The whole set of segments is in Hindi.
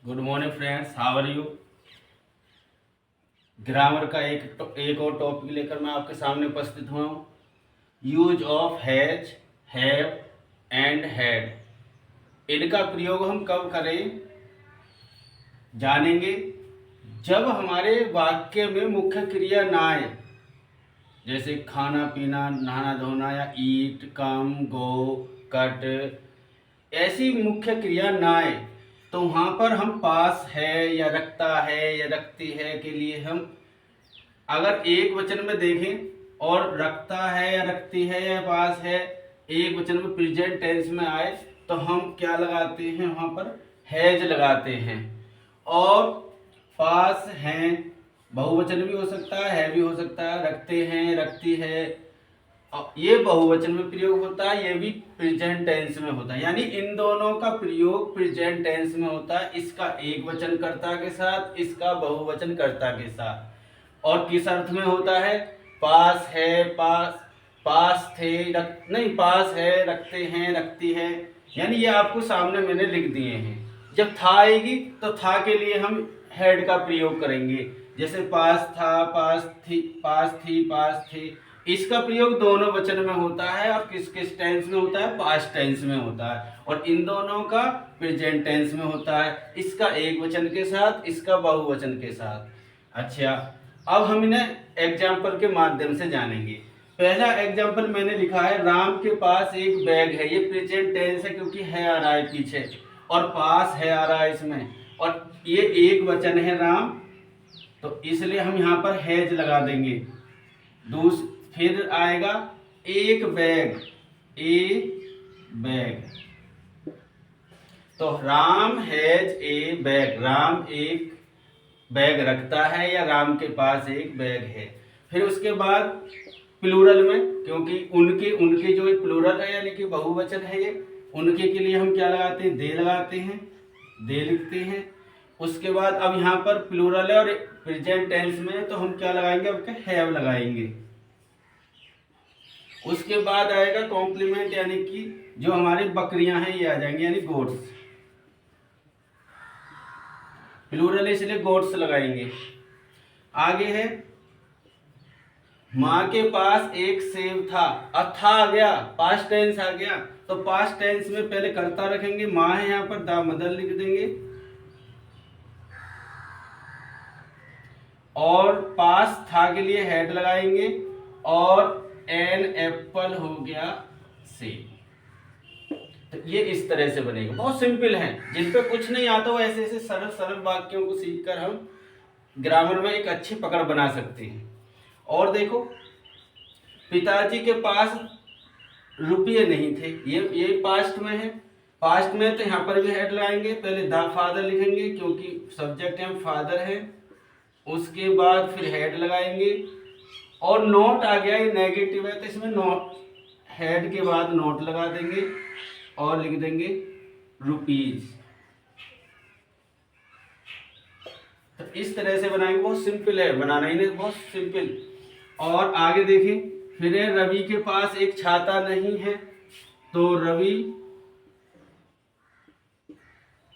Good morning friends, how are you. Grammar का एक और टॉपिक लेकर मैं आपके सामने उपस्थित हुआ हूँ। Use of has, have and had. इनका प्रयोग हम कब करें जानेंगे जब हमारे वाक्य में मुख्य क्रिया ना आए, जैसे खाना पीना, नहाना धोना या ईट, कम, गो, कट, ऐसी मुख्य क्रिया ना आए तो वहाँ पर हम पास है या रखता है या रखती है के लिए हम अगर एक वचन में देखें और रखता है या रखती है या पास है एक वचन में प्रेजेंट टेंस में आए तो हम क्या लगाते हैं, वहाँ पर हैज लगाते हैं। और पास हैं बहुवचन भी हो सकता है भी हो सकता है, रखते हैं, रखती है, ये बहुवचन में प्रयोग होता है, ये भी प्रेजेंट टेंस में होता है। यानी इन दोनों का प्रयोग प्रेजेंट टेंस में होता है, इसका एक वचन कर्ता के साथ, इसका बहुवचन कर्ता के साथ। और किस अर्थ में होता है? पास है, पास थे, नहीं, पास है, रखते हैं, रखती है। यानी ये आपको सामने मैंने लिख दिए हैं। जब था आएगी तो था के लिए हम हेड का प्रयोग करेंगे, जैसे पास था, पास थी, पास थे। इसका प्रयोग दोनों वचन में होता है और किस किस टेंस में होता है? पास्ट टेंस में होता है। और इन दोनों का प्रेजेंट टेंस में होता है, इसका एक वचन के साथ, इसका बहुवचन के साथ। अच्छा, अब हम इन्हें एग्जाम्पल के माध्यम से जानेंगे। पहला एग्जाम्पल मैंने लिखा है, राम के पास एक बैग है। ये प्रेजेंट टेंस है क्योंकि है आ रहा है पीछे, और पास है आ रहा है इसमें, और ये एक वचन है राम, तो इसलिए हम यहाँ पर हैज लगा देंगे। फिर आएगा एक बैग, ए बैग, तो Ram has a bag, Ram एक बैग रखता है या राम के पास एक बैग है। फिर उसके बाद प्लूरल में, क्योंकि उनके जो प्लूरल है यानी कि बहुवचन है ये, उनके के लिए हम क्या लगाते हैं? दे लगाते हैं, दे लिखते हैं। उसके बाद अब यहाँ पर प्लूरल है और प्रेजेंट टेंस में, तो हम क्या लगाएंगे? अब हैव लगाएंगे। उसके बाद आएगा कॉम्प्लीमेंट, यानी कि जो हमारी बकरियां हैं ये आ जाएंगे, यानी गोट्स। प्लूरल इसलिए गोट्स लगाएंगे। आगे है, माँ के पास एक सेब था। अब था आ गया, पास्ट टेंस आ गया, तो पास्ट टेंस में पहले कर्ता रखेंगे, माँ है यहाँ पर, द मदर लिख देंगे, और पास था के लिए हेड लगाएंगे, और एन एप्पल हो गया सेब। तो ये इस तरह से बनेगा। बहुत सिंपल है, जिन पे कुछ नहीं आता वो ऐसे ऐसे सरल सरल वाक्यों को सीखकर हम ग्रामर में एक अच्छी पकड़ बना सकते हैं। और देखो, पिताजी के पास रुपये नहीं थे, ये पास्ट में है। पास्ट में तो यहाँ पर भी हेड लगाएंगे, पहले द फादर लिखेंगे क्योंकि सब्जेक्ट है फादर है, उसके बाद फिर हेड लगाएंगे। और नोट आ गया, ये नेगेटिव है तो इसमें नोट, हेड के बाद नोट लगा देंगे और लिख देंगे रुपीज। तो इस तरह से बनाएंगे, बहुत सिंपल है बनाना, इन्हें बहुत सिंपल। और आगे देखें, फिर रवि के पास एक छाता नहीं है, तो रवि,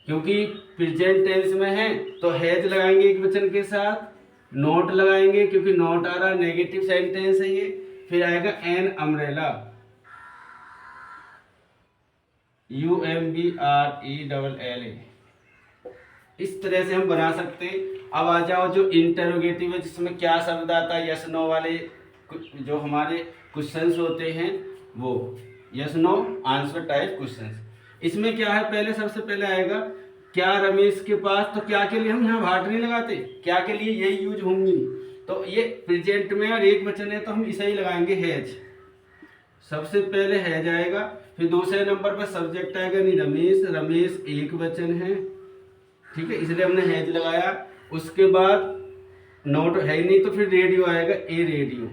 क्योंकि प्रेजेंट टेंस में है तो हैज लगाएंगे एक वचन के साथ, नोट लगाएंगे क्योंकि नोट आ रहा, नेगेटिव सेंटेंस है ये। फिर आएगा एन अम्ब्रेला, UMBRELLA। इस तरह से हम बना सकते हैं। अब आ जाओ जो इंटरोगेटिव है, जिसमें क्या शब्द आता है, यस नो वाले जो हमारे क्वेश्चंस होते हैं, वो yes no answer type questions. इसमें क्या है, पहले सबसे पहले आएगा क्या रमेश के पास, तो क्या के लिए हम यहाँ भाट नहीं लगाते, क्या के लिए यही यूज होंगी, तो ये प्रेजेंट में और एक वचन है तो हम इसे ही लगाएंगे हैज। सबसे पहले हैज आएगा, फिर दूसरे नंबर पर सब्जेक्ट आएगा, नहीं रमेश, रमेश एक वचन है, ठीक है, इसलिए हमने हैज लगाया। उसके बाद नोट है ही नहीं तो फिर रेडियो आएगा, ए रेडियो।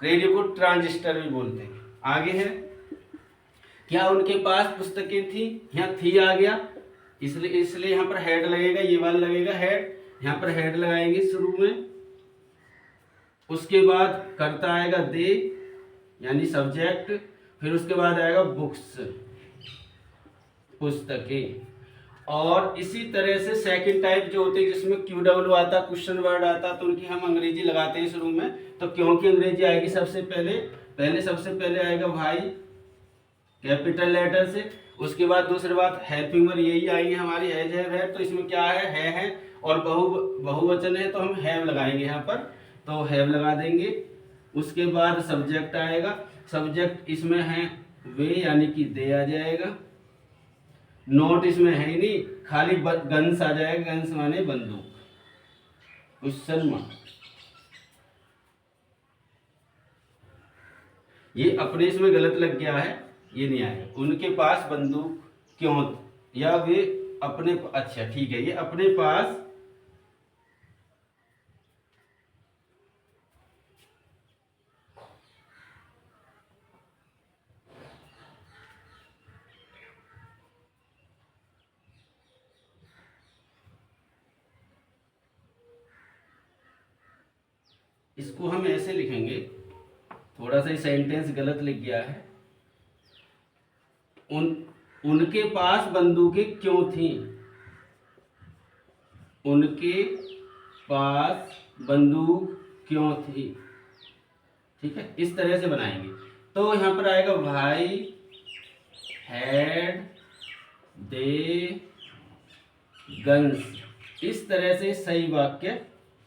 रेडियो को ट्रांजिस्टर भी बोलते हैं। आगे है, क्या उनके पास पुस्तकें थी, यहाँ थी आ गया, इसलिए यहाँ पर हेड लगेगा, ये वाला लगेगा हेड, यहाँ पर हेड लगाएंगे शुरू में। उसके बाद करता आएगा दे, यानी सब्जेक्ट। फिर उसके बाद आएगा बुक्स, पुस्तकें। और इसी तरह से सेकंड टाइप जो होती है जिसमें क्यू डब्ल्यू आता, क्वेश्चन वर्ड आता, तो उनकी हम अंग्रेजी लगाते हैं शुरू में। तो क्यों की अंग्रेजी आएगी सबसे सबसे पहले आएगा भाई कैपिटल लेटर से। उसके बाद दूसरी बात हेल्पिंग वर्ब यही आएंगे हमारी, हैज हैव हैव। तो इसमें क्या है और बहुवचन है तो हम हैव लगाएंगे यहाँ पर, तो हैव लगा देंगे। उसके बाद सब्जेक्ट आएगा, सब्जेक्ट इसमें है वे यानी कि दे आ जाएगा। नोट इसमें है ही नहीं, खाली गन्स आ जाएगा, गन्स माने बंदूक, क्वेश्चन मार्क। ये अपने इसमें गलत लग गया है, ये नहीं आएगा। उनके पास बंदूक क्यों, या वे अपने, अच्छा ठीक है, ये अपने पास इसको हम ऐसे लिखेंगे, थोड़ा सा सेंटेंस गलत लिख गया है। उनके पास बंदूकें क्यों थी, उनके पास बंदूक क्यों थी, ठीक है, इस तरह से बनाएंगे। तो यहां पर आएगा भाई हैड दे गन्स, इस तरह से सही वाक्य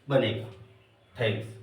बनेगा। थैंक्स।